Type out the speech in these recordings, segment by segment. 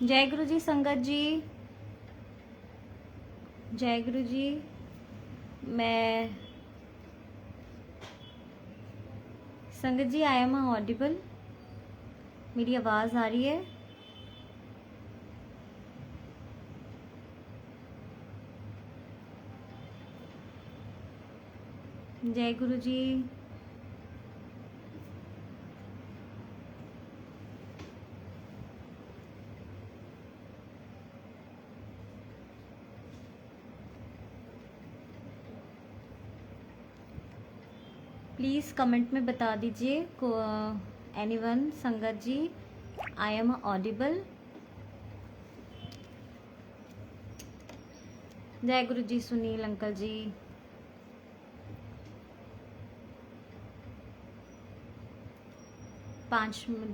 जय गुरु जी संगत जी, जय गुरु जी। मैं संगत जी, आई एम ऑडिबल? मेरी आवाज़ आ रही है? जय गुरु जी। प्लीज़ कमेंट में बता दीजिए एनीवन संगत जी, आई एम ऑडिबल? जय गुरु जी सुनील अंकल जी।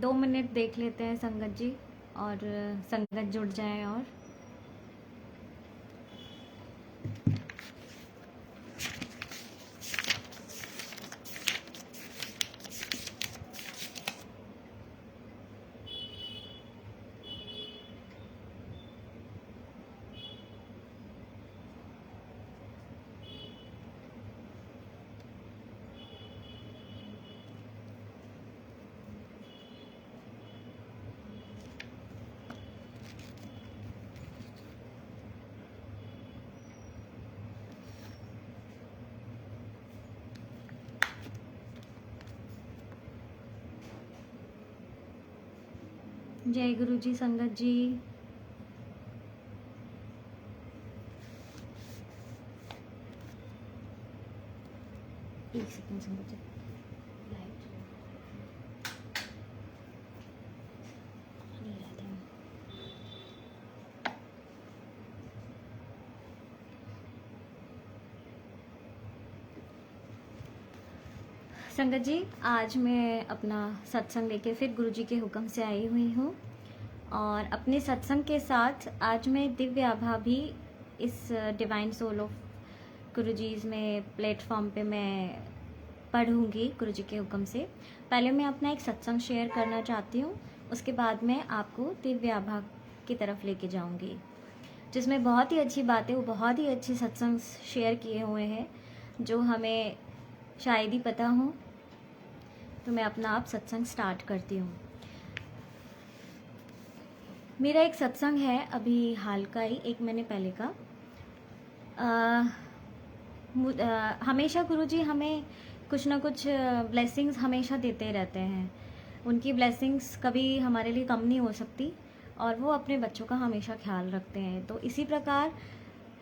दो मिनट देख लेते हैं संगत जी, और संगत जुड़ जाए। और जय गुरु जी संगत जी। एक सेकंड संगत जी, नहीं रहते हैं। संगत जी, आज मैं अपना सत्संग लेके फिर गुरु जी के हुक्म से आई हुई हूँ, और अपने सत्संग के साथ आज मैं दिव्य आभा भी इस डिवाइन सोल ऑफ गुरु जी में प्लेटफॉर्म पे मैं पढ़ूंगी गुरु जी के हुक्म से। पहले मैं अपना एक सत्संग शेयर करना चाहती हूँ, उसके बाद मैं आपको दिव्य आभा की तरफ लेके जाऊंगी, जिसमें बहुत ही अच्छी बातें, वो बहुत ही अच्छे सत्संग शेयर किए हुए हैं जो हमें शायद ही पता हो। तो मैं अपना आप सत्संग स्टार्ट करती हूँ। मेरा एक सत्संग है अभी हाल का ही, 1 महीने पहले का। हमेशा गुरुजी हमें कुछ ना कुछ ब्लेसिंग्स हमेशा देते रहते हैं। उनकी ब्लेसिंग्स कभी हमारे लिए कम नहीं हो सकती, और वो अपने बच्चों का हमेशा ख्याल रखते हैं। तो इसी प्रकार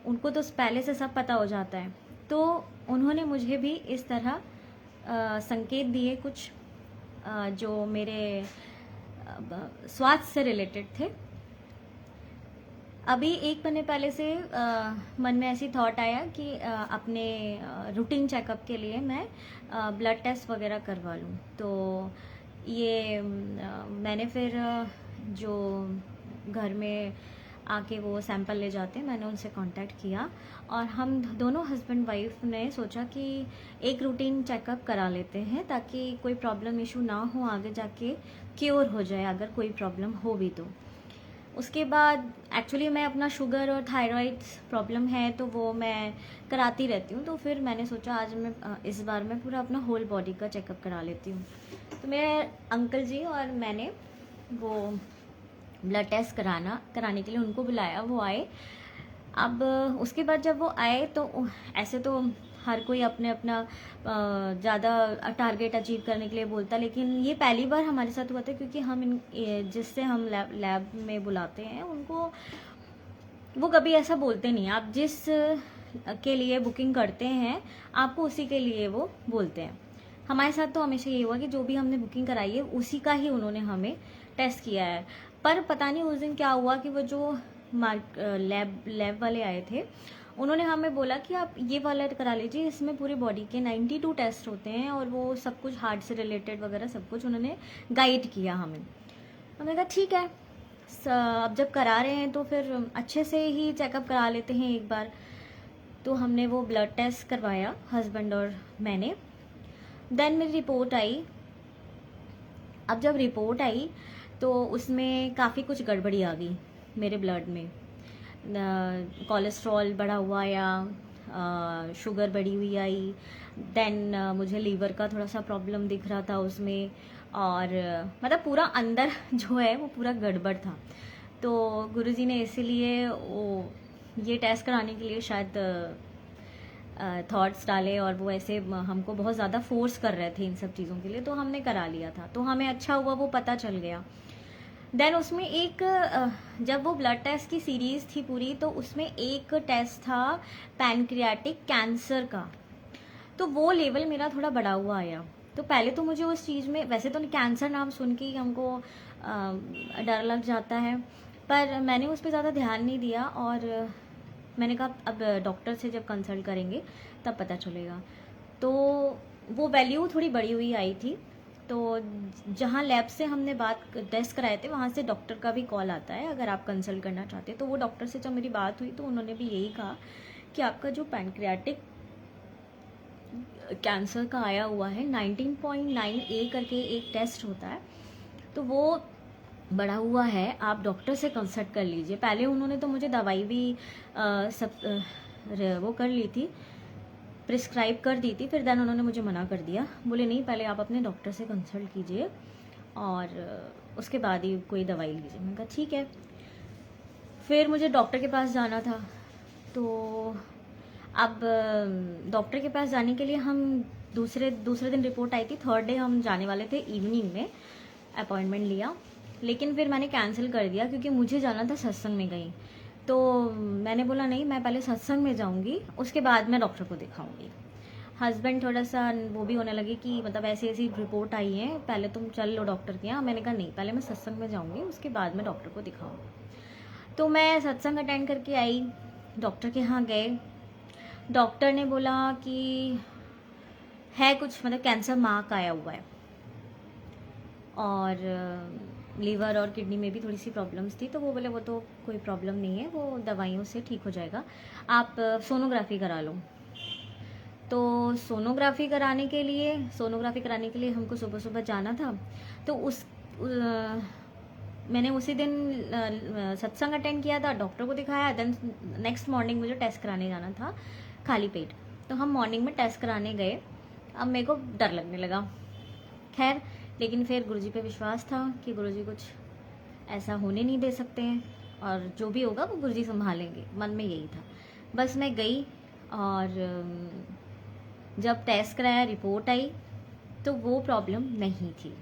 उनको तो पहले से सब पता हो जाता है, तो उन्होंने मुझे भी इस तरह संकेत दिए कुछ जो मेरे स्वास्थ्य से रिलेटेड थे। अभी 1 महीने पहले से मन में ऐसी थॉट आया कि अपने रूटीन चेकअप के लिए मैं ब्लड टेस्ट वगैरह करवा लूँ। तो ये मैंने फिर जो घर में आके वो सैंपल ले जाते हैं, मैंने उनसे कांटेक्ट किया, और हम दोनों हस्बैंड वाइफ ने सोचा कि एक रूटीन चेकअप करा लेते हैं ताकि कोई प्रॉब्लम इशू ना हो, आगे जाके क्योर हो जाए अगर कोई प्रॉब्लम हो भी तो। उसके बाद एक्चुअली मैं अपना शुगर और थायराइड प्रॉब्लम है तो वो मैं कराती रहती हूँ, तो फिर मैंने सोचा आज मैं इस बार मैं पूरा अपना होल बॉडी का चेकअप करा लेती हूँ। तो मेरे अंकल जी और मैंने वो ब्लड टेस्ट कराने के लिए उनको बुलाया, वो आए। अब उसके बाद जब वो आए तो ऐसे तो हर कोई अपने अपना ज़्यादा टारगेट अचीव करने के लिए बोलता, लेकिन ये पहली बार हमारे साथ हुआ था, क्योंकि हम जिससे हम लैब में बुलाते हैं उनको वो कभी ऐसा बोलते नहीं। आप जिस के लिए बुकिंग करते हैं आपको उसी के लिए वो बोलते हैं। हमारे साथ तो हमेशा ये हुआ कि जो भी हमने बुकिंग कराई है उसी का ही उन्होंने हमें टेस्ट किया है। पर पता नहीं उस दिन क्या हुआ कि वो जो लैब वाले आए थे उन्होंने हमें बोला कि आप ये वाला करा लीजिए, इसमें पूरी बॉडी के 92 टेस्ट होते हैं, और वो सब कुछ हार्ट से रिलेटेड वगैरह सब कुछ उन्होंने गाइड किया हमें। हमने कहा ठीक है, अब जब करा रहे हैं तो फिर अच्छे से ही चेकअप करा लेते हैं एक बार। तो हमने वो ब्लड टेस्ट करवाया हस्बैंड और मैंने। देन मेरी रिपोर्ट आई। अब जब रिपोर्ट आई तो उसमें काफ़ी कुछ गड़बड़ी आ गई। मेरे ब्लड में कोलेस्ट्रॉल बढ़ा हुआ आया, शुगर बढ़ी हुई आई, देन मुझे लीवर का थोड़ा सा प्रॉब्लम दिख रहा था उसमें, और मतलब पूरा अंदर जो है वो पूरा गड़बड़ था। तो गुरुजी ने इसीलिए वो ये टेस्ट कराने के लिए शायद थॉट्स डाले, और वो ऐसे हमको बहुत ज़्यादा फोर्स कर रहे थे इन सब चीज़ों के लिए, तो हमने करा लिया था। तो हमें अच्छा हुआ वो पता चल गया। देन उसमें एक जब वो ब्लड टेस्ट की सीरीज़ थी पूरी, तो उसमें एक टेस्ट था पैनक्रियाटिक कैंसर का। तो वो लेवल मेरा थोड़ा बढ़ा हुआ आया। तो पहले तो मुझे उस चीज़ में, वैसे तो कैंसर नाम सुन के ही हमको डर लग जाता है, पर मैंने उस पर ज़्यादा ध्यान नहीं दिया, और मैंने कहा अब डॉक्टर से जब कंसल्ट करेंगे तब पता चलेगा। तो वो वैल्यू थोड़ी बढ़ी हुई आई थी। तो जहाँ लैब से हमने टेस्ट कराए थे, वहाँ से डॉक्टर का भी कॉल आता है अगर आप कंसल्ट करना चाहते हैं। तो वो डॉक्टर से जब मेरी बात हुई तो उन्होंने भी यही कहा कि आपका जो पैनक्रियाटिक कैंसर का आया हुआ है 19.9A करके एक टेस्ट होता है, तो वो बढ़ा हुआ है, आप डॉक्टर से कंसल्ट कर लीजिए। पहले उन्होंने तो मुझे दवाई भी वो कर ली थी, प्रिस्क्राइब कर दी थी, फिर देन उन्होंने मुझे मना कर दिया, बोले नहीं पहले आप अपने डॉक्टर से कंसल्ट कीजिए और उसके बाद ही कोई दवाई लीजिए। मैंने कहा ठीक है। फिर मुझे डॉक्टर के पास जाना था, तो अब डॉक्टर के पास जाने के लिए हम दूसरे दिन रिपोर्ट आई थी, थर्ड डे हम जाने वाले थे, इवनिंग में अपॉइंटमेंट लिया, लेकिन फिर मैंने कैंसिल कर दिया क्योंकि मुझे जाना था सत्संग में गई। तो मैंने बोला नहीं, मैं पहले सत्संग में जाऊंगी, उसके बाद मैं डॉक्टर को दिखाऊंगी। हस्बैंड थोड़ा सा वो भी होने लगे कि मतलब ऐसी ऐसी रिपोर्ट आई है, पहले तुम चल लो डॉक्टर के यहाँ। मैंने कहा नहीं, पहले मैं सत्संग में जाऊंगी, उसके बाद मैं डॉक्टर को दिखाऊंगी। तो मैं सत्संग अटेंड करके आई, डॉक्टर के यहाँ गए। डॉक्टर ने बोला कि है कुछ, मतलब कैंसर मार्क आया हुआ है, और लीवर और किडनी में भी थोड़ी सी प्रॉब्लम्स थी। तो वो बोले वो तो कोई प्रॉब्लम नहीं है, वो दवाइयों से ठीक हो जाएगा, आप सोनोग्राफी करा लो। तो सोनोग्राफी कराने के लिए हमको सुबह सुबह जाना था। तो मैंने उसी दिन सत्संग अटेंड किया था, डॉक्टर को दिखाया, देन नेक्स्ट मॉर्निंग मुझे टेस्ट कराने जाना था खाली पेट। तो हम मॉर्निंग में टेस्ट कराने गए। अब मेरे को डर लगने लगा, खैर, लेकिन फिर गुरुजी पे विश्वास था कि गुरुजी कुछ ऐसा होने नहीं दे सकते हैं, और जो भी होगा वो गुरुजी संभालेंगे, मन में यही था। बस मैं गई, और जब टेस्ट कराया, रिपोर्ट आई, तो वो प्रॉब्लम नहीं थी।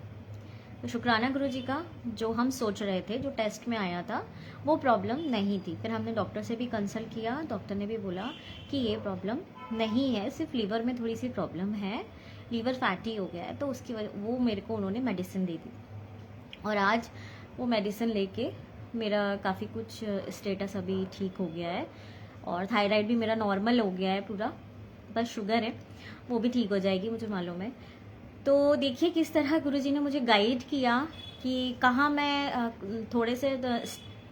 तो शुक्राना गुरुजी का, जो हम सोच रहे थे, जो टेस्ट में आया था, वो प्रॉब्लम नहीं थी। फिर हमने डॉक्टर से भी कंसल्ट किया, डॉक्टर ने भी बोला कि ये प्रॉब्लम नहीं है, सिर्फ लीवर में थोड़ी सी प्रॉब्लम है, लीवर फैटी हो गया है, तो उसकी वजह वो मेरे को उन्होंने मेडिसिन दे दी। और आज वो मेडिसिन लेके मेरा काफ़ी कुछ स्टेटस अभी ठीक हो गया है, और थायराइड भी मेरा नॉर्मल हो गया है पूरा, बस शुगर है, वो भी ठीक हो जाएगी, मुझे मालूम है। तो देखिए किस तरह गुरुजी ने मुझे गाइड किया कि कहाँ मैं थोड़े से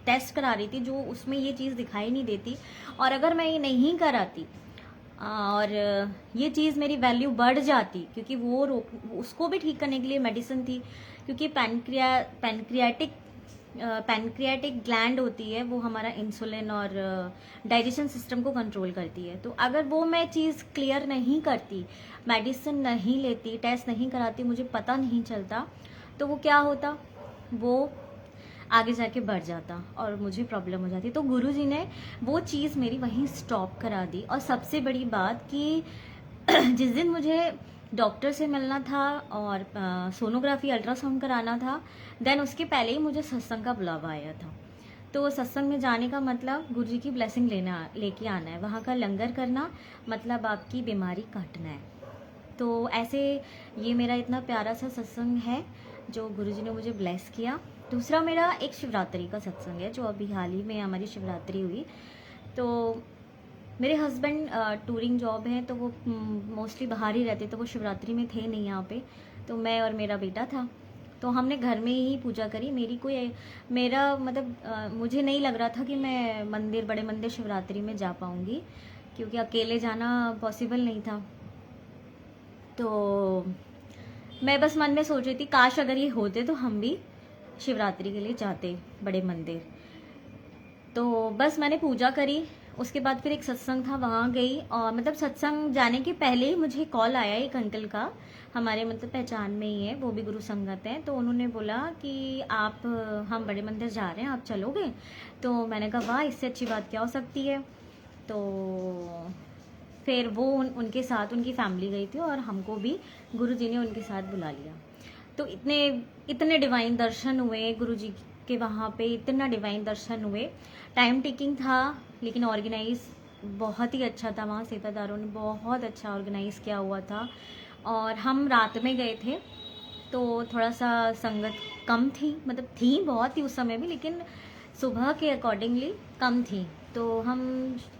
टेस्ट करा रही थी जो उसमें ये चीज़ दिखाई नहीं देती, और अगर मैं ये नहीं कराती और ये चीज़ मेरी वैल्यू बढ़ जाती, क्योंकि वो उसको भी ठीक करने के लिए मेडिसिन थी, क्योंकि पैनक्रियाटिक ग्लैंड होती है, वो हमारा इंसुलिन और डाइजेशन सिस्टम को कंट्रोल करती है। तो अगर वो मैं चीज़ क्लियर नहीं करती, मेडिसिन नहीं लेती, टेस्ट नहीं कराती, मुझे पता नहीं चलता, तो वो क्या होता, वो आगे जाके बढ़ जाता और मुझे प्रॉब्लम हो जाती। तो गुरुजी ने वो चीज़ मेरी वहीं स्टॉप करा दी। और सबसे बड़ी बात कि जिस दिन मुझे डॉक्टर से मिलना था और सोनोग्राफी अल्ट्रासाउंड कराना था, देन उसके पहले ही मुझे सत्संग का बुलावा आया था। तो सत्संग में जाने का मतलब गुरुजी की ब्लेसिंग लेके आना है, वहाँ का लंगर करना मतलब आपकी बीमारी काटना है। तो ऐसे ये मेरा इतना प्यारा सा सत्संग है जो गुरुजी ने मुझे ब्लेस किया। दूसरा मेरा एक शिवरात्रि का सत्संग है, जो अभी हाल ही में हमारी शिवरात्रि हुई। तो मेरे हस्बैंड टूरिंग जॉब है, तो वो मोस्टली बाहर ही रहते, तो वो शिवरात्रि में थे नहीं यहाँ पे, तो मैं और मेरा बेटा था, तो हमने घर में ही पूजा करी। मेरा मतलब मुझे नहीं लग रहा था कि मैं बड़े मंदिर शिवरात्रि में जा पाऊँगी, क्योंकि अकेले जाना पॉसिबल नहीं था। तो मैं बस मन में सोच रही थी काश अगर ये होते तो हम भी शिवरात्रि के लिए जाते बड़े मंदिर। तो बस मैंने पूजा करी, उसके बाद फिर एक सत्संग था वहाँ गई, और मतलब सत्संग जाने के पहले ही मुझे कॉल आया एक अंकल का, हमारे मतलब पहचान में ही है, वो भी गुरु संगत हैं। तो उन्होंने बोला कि आप, हम बड़े मंदिर जा रहे हैं, आप चलोगे? तो मैंने कहा वाह, इससे अच्छी बात क्या हो सकती है। तो फिर वो उनके साथ उनकी फैमिली गई थी, और हमको भी गुरुजी ने उनके साथ बुला लिया। तो इतने इतने डिवाइन दर्शन हुए गुरुजी के वहाँ पे, इतना डिवाइन दर्शन हुए। टाइम टेकिंग था, लेकिन ऑर्गेनाइज बहुत ही अच्छा था। वहाँ सेवादारों ने बहुत अच्छा ऑर्गेनाइज किया हुआ था, और हम रात में गए थे, तो थोड़ा सा संगत कम थी, मतलब थी बहुत ही उस समय भी, लेकिन सुबह के अकॉर्डिंगली कम थी। तो हम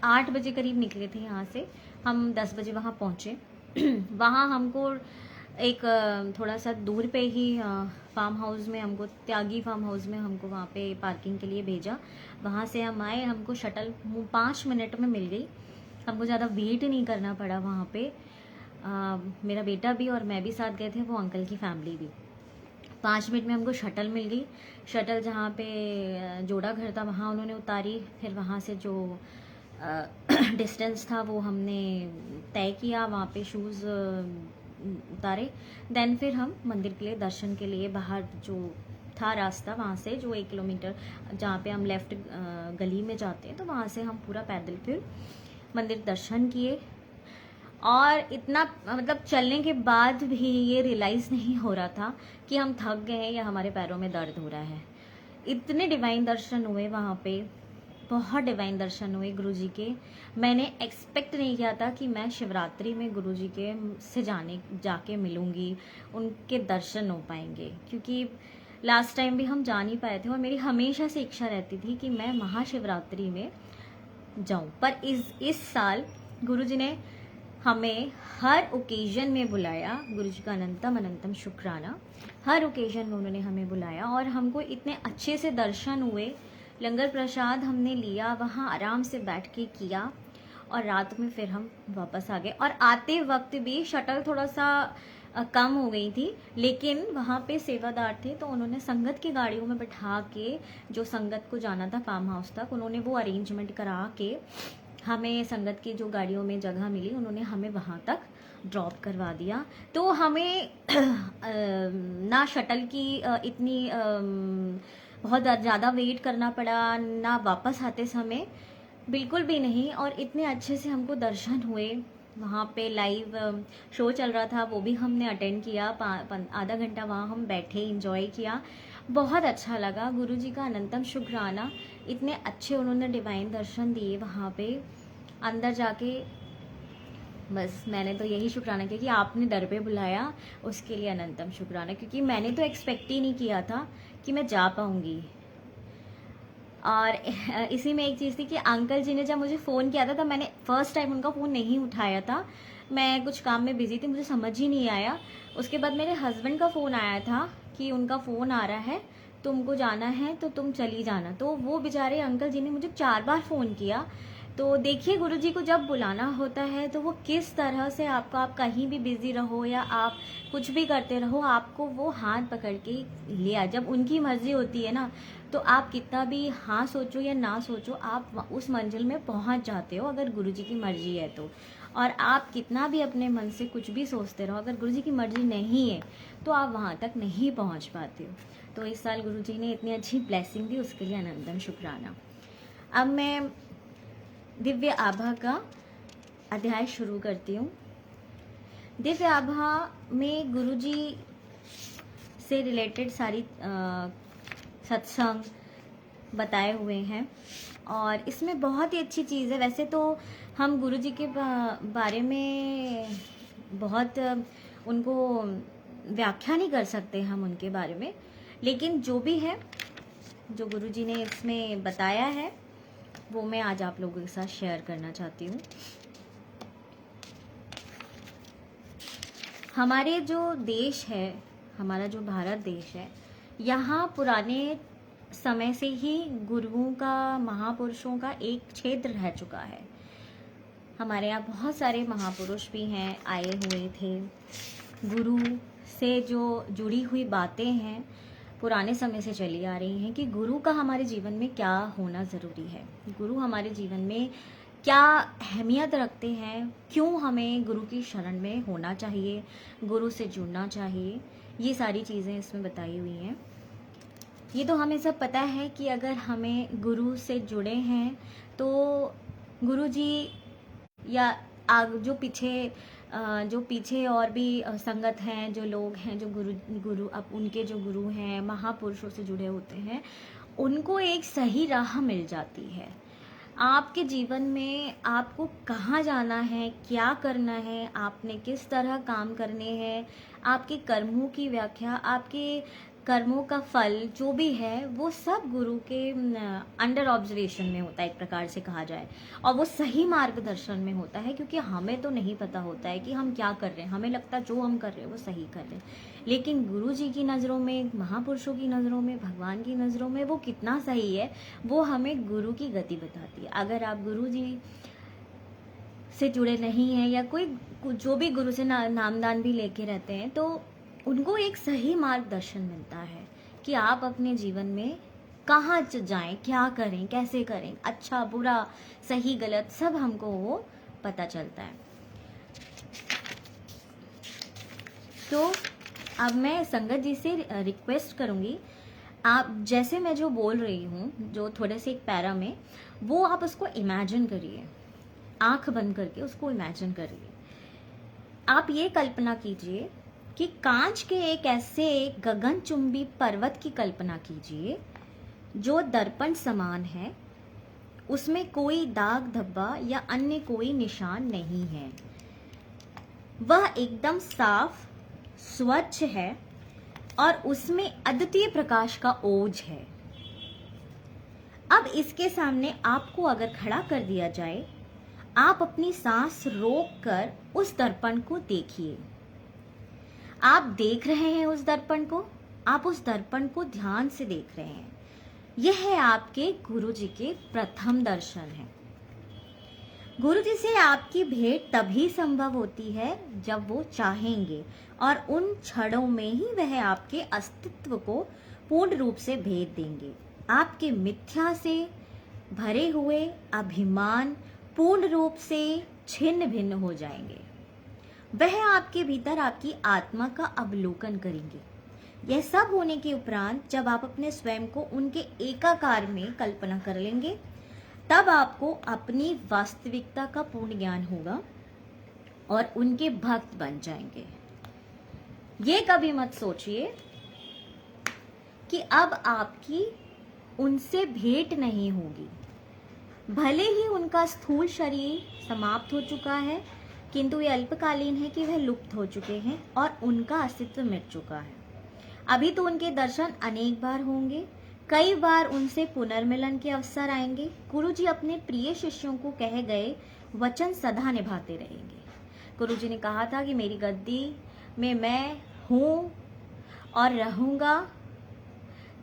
8 बजे करीब निकले थे यहाँ से, हम 10 बजे वहाँ पहुँचे। वहाँ हमको एक थोड़ा सा दूर पे ही फार्म हाउस में, हमको त्यागी फार्म हाउस में हमको वहाँ पे पार्किंग के लिए भेजा। वहाँ से हम आए, हमको शटल 5 मिनट में मिल गई, हमको ज़्यादा वेट नहीं करना पड़ा वहाँ पे। मेरा बेटा भी और मैं भी साथ गए थे, वो अंकल की फैमिली भी। 5 मिनट में हमको शटल मिल गई। शटल जहाँ पे जोड़ा घर था वहाँ उन्होंने उतारी, फिर वहाँ से जो डिस्टेंस था वो हमने तय किया, वहाँ पे शूज़ उतारे। देन फिर हम मंदिर के लिए, दर्शन के लिए बाहर जो था रास्ता, वहाँ से जो 1 किलोमीटर जहाँ पे हम लेफ़्ट गली में जाते हैं, तो वहाँ से हम पूरा पैदल फिर मंदिर दर्शन किए। और इतना मतलब चलने के बाद भी ये रियलाइज़ नहीं हो रहा था कि हम थक गए हैं या हमारे पैरों में दर्द हो रहा है। इतने डिवाइन दर्शन हुए वहाँ पे, बहुत डिवाइन दर्शन हुए गुरुजी के। मैंने एक्सपेक्ट नहीं किया था कि मैं शिवरात्रि में गुरुजी के से जाके मिलूँगी, उनके दर्शन हो पाएंगे, क्योंकि लास्ट टाइम भी हम जा नहीं पाए थे, और मेरी हमेशा से इच्छा रहती थी कि मैं महाशिवरात्रि में जाऊँ। पर इस साल गुरुजी ने हमें हर ओकेजन में बुलाया। गुरुजी का अनंतम अनंतम शुक्राना। हर ओकेजन में उन्होंने हमें बुलाया, और हमको इतने अच्छे से दर्शन हुए। लंगर प्रसाद हमने लिया, वहाँ आराम से बैठ के किया, और रात में फिर हम वापस आ गए। और आते वक्त भी शटल थोड़ा सा कम हो गई थी, लेकिन वहाँ पे सेवादार थे, तो उन्होंने संगत की गाड़ियों में बैठा के, जो संगत को जाना था फार्म हाउस तक, उन्होंने वो अरेंजमेंट करा के हमें, संगत की जो गाड़ियों में जगह मिली, उन्होंने हमें वहाँ तक ड्रॉप करवा दिया। तो हमें ना शटल की इतनी बहुत ज़्यादा वेट करना पड़ा, ना वापस आते समय, बिल्कुल भी नहीं। और इतने अच्छे से हमको दर्शन हुए। वहाँ पे लाइव शो चल रहा था, वो भी हमने अटेंड किया। आधा घंटा वहाँ हम बैठे, इंजॉय किया, बहुत अच्छा लगा। गुरुजी का अनंतम शुक्राना, इतने अच्छे उन्होंने डिवाइन दर्शन दिए वहाँ पे अंदर जाके। बस मैंने तो यही शुक्राना किया कि आपने दर पे बुलाया, उसके लिए अनंतम शुक्राना, क्योंकि मैंने तो एक्सपेक्ट ही नहीं किया था कि मैं जा पाऊँगी। और इसी में एक चीज़ थी कि अंकल जी ने जब मुझे फ़ोन किया था, तब मैंने फ़र्स्ट टाइम उनका फ़ोन नहीं उठाया था। मैं कुछ काम में बिज़ी थी, मुझे समझ ही नहीं आया। उसके बाद मेरे हस्बैंड का फ़ोन आया था कि उनका फ़ोन आ रहा है, तुमको जाना है तो तुम चली जाना। तो वो बेचारे अंकल जी ने मुझे 4 बार फ़ोन किया। तो देखिए, गुरुजी को जब बुलाना होता है तो वो किस तरह से आपको, आप कहीं भी बिज़ी रहो या आप कुछ भी करते रहो, आपको वो हाथ पकड़ के लिया। जब उनकी मर्ज़ी होती है ना, तो आप कितना भी हाँ सोचो या ना सोचो, आप उस मंजिल में पहुंच जाते हो, अगर गुरुजी की मर्जी है तो। और आप कितना भी अपने मन से कुछ भी सोचते रहो, अगर गुरुजी की मर्जी नहीं है तो आप वहाँ तक नहीं पहुँच पाते हो। तो इस साल गुरुजी ने इतनी अच्छी ब्लेसिंग दी, उसके लिए अनंतम शुक्राना। अब मैं दिव्य आभा का अध्याय शुरू करती हूँ। दिव्य आभा में गुरुजी से रिलेटेड सारी सत्संग बताए हुए हैं, और इसमें बहुत ही अच्छी चीज़ है। वैसे तो हम गुरुजी के बारे में बहुत उनको व्याख्या नहीं कर सकते हम उनके बारे में, लेकिन जो भी है, जो गुरुजी ने इसमें बताया है, वो मैं आज आप लोगों के साथ शेयर करना चाहती हूँ। हमारे जो देश है, हमारा जो भारत देश है, यहाँ पुराने समय से ही गुरुओं का, महापुरुषों का एक क्षेत्र रह चुका है। हमारे यहाँ बहुत सारे महापुरुष भी हैं, आए हुए थे। गुरु से जो जुड़ी हुई बातें हैं, पुराने समय से चली आ रही हैं कि गुरु का हमारे जीवन में क्या होना ज़रूरी है, गुरु हमारे जीवन में क्या अहमियत रखते हैं, क्यों हमें गुरु की शरण में होना चाहिए, गुरु से जुड़ना चाहिए, ये सारी चीज़ें इसमें बताई हुई हैं। ये तो हमें सब पता है कि अगर हमें गुरु से जुड़े हैं तो गुरु जी या जो पीछे और भी संगत हैं, जो लोग हैं, जो गुरु अब उनके जो गुरु हैं, महापुरुषों से जुड़े होते हैं, उनको एक सही राह मिल जाती है। आपके जीवन में आपको कहाँ जाना है, क्या करना है, आपने किस तरह काम करने हैं, आपके कर्मों की व्याख्या, आपके कर्मों का फल जो भी है वो सब गुरु के अंडर ऑब्जर्वेशन में होता है, एक प्रकार से कहा जाए, और वो सही मार्गदर्शन में होता है, क्योंकि हमें तो नहीं पता होता है कि हम क्या कर रहे हैं, हमें लगता है जो हम कर रहे हैं वो सही कर रहे हैं, लेकिन गुरु जी की नज़रों में, महापुरुषों की नज़रों में, भगवान की नज़रों में वो कितना सही है वो हमें गुरु की गति बताती है। अगर आप गुरु जी से जुड़े नहीं हैं या कोई जो भी गुरु से नामदान भी लेके रहते हैं तो उनको एक सही मार्गदर्शन मिलता है कि आप अपने जीवन में कहाँ जाएं, क्या करें, कैसे करें, अच्छा बुरा सही गलत सब हमको वो पता चलता है। तो अब मैं संगत जी से रिक्वेस्ट करूँगी, आप जैसे मैं जो बोल रही हूँ, जो थोड़े से एक पैरा में, वो आप उसको इमेजिन करिए, आंख बंद करके उसको इमेजिन करिए। आप ये कल्पना कीजिए कि कांच के एक ऐसे गगनचुंबी पर्वत की कल्पना कीजिए जो दर्पण समान है, उसमें कोई दाग धब्बा या अन्य कोई निशान नहीं है, वह एकदम साफ स्वच्छ है और उसमें अद्वितीय प्रकाश का ओज है। अब इसके सामने आपको अगर खड़ा कर दिया जाए, आप अपनी सांस रोककर उस दर्पण को देखिए। आप देख रहे हैं उस दर्पण को, आप उस दर्पण को ध्यान से देख रहे हैं। यह है आपके गुरु जी के प्रथम दर्शन है। गुरु जी से आपकी भेंट तभी संभव होती है जब वो चाहेंगे, और उन क्षणों में ही वह आपके अस्तित्व को पूर्ण रूप से भेद देंगे। आपके मिथ्या से भरे हुए अभिमान पूर्ण रूप से छिन्न भिन्न हो जाएंगे। वह आपके भीतर आपकी आत्मा का अवलोकन करेंगे। यह सब होने के उपरांत जब आप अपने स्वयं को उनके एकाकार में कल्पना कर लेंगे, तब आपको अपनी वास्तविकता का पूर्ण ज्ञान होगा और उनके भक्त बन जाएंगे। ये कभी मत सोचिए कि अब आपकी उनसे भेंट नहीं होगी। भले ही उनका स्थूल शरीर समाप्त हो चुका है, किंतु ये अल्पकालीन है कि वह लुप्त हो चुके हैं और उनका अस्तित्व मिट चुका है। अभी तो उनके दर्शन अनेक बार होंगे, कई बार उनसे पुनर्मिलन के अवसर आएंगे। गुरु जी अपने प्रिय शिष्यों को कहे गए वचन सदा निभाते रहेंगे। गुरु जी ने कहा था कि मेरी गद्दी में मैं हूँ और रहूँगा,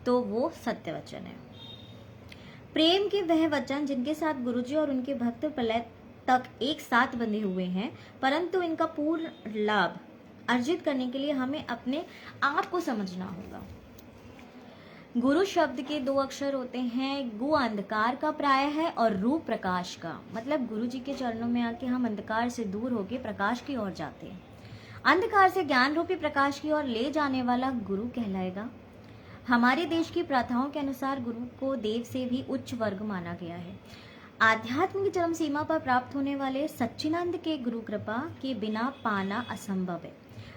तो वो सत्य वचन है। प्रेम के वह वचन जिनके साथ गुरु जी और उनके भक्त प्रलय तक एक साथ बंधे हुए हैं, परंतु इनका पूर्ण लाभ अर्जित करने के लिए हमें अपने आप को समझना होगा। गुरु शब्द के दो अक्षर होते हैं, गु अंधकार का प्राय है और रू प्रकाश का। मतलब गुरु जी के चरणों में आके हम अंधकार से दूर होके प्रकाश की ओर जाते हैं। अंधकार से ज्ञान रूपी प्रकाश की ओर ले जाने वाला गुरु कहलाएगा। हमारे देश की प्रथाओं के अनुसार गुरु को देव से भी उच्च वर्ग माना गया है। आध्यात्म की चरम सीमा पर प्राप्त होने वाले सच्चिदानंद के गुरु कृपा के बिना पाना असंभव है।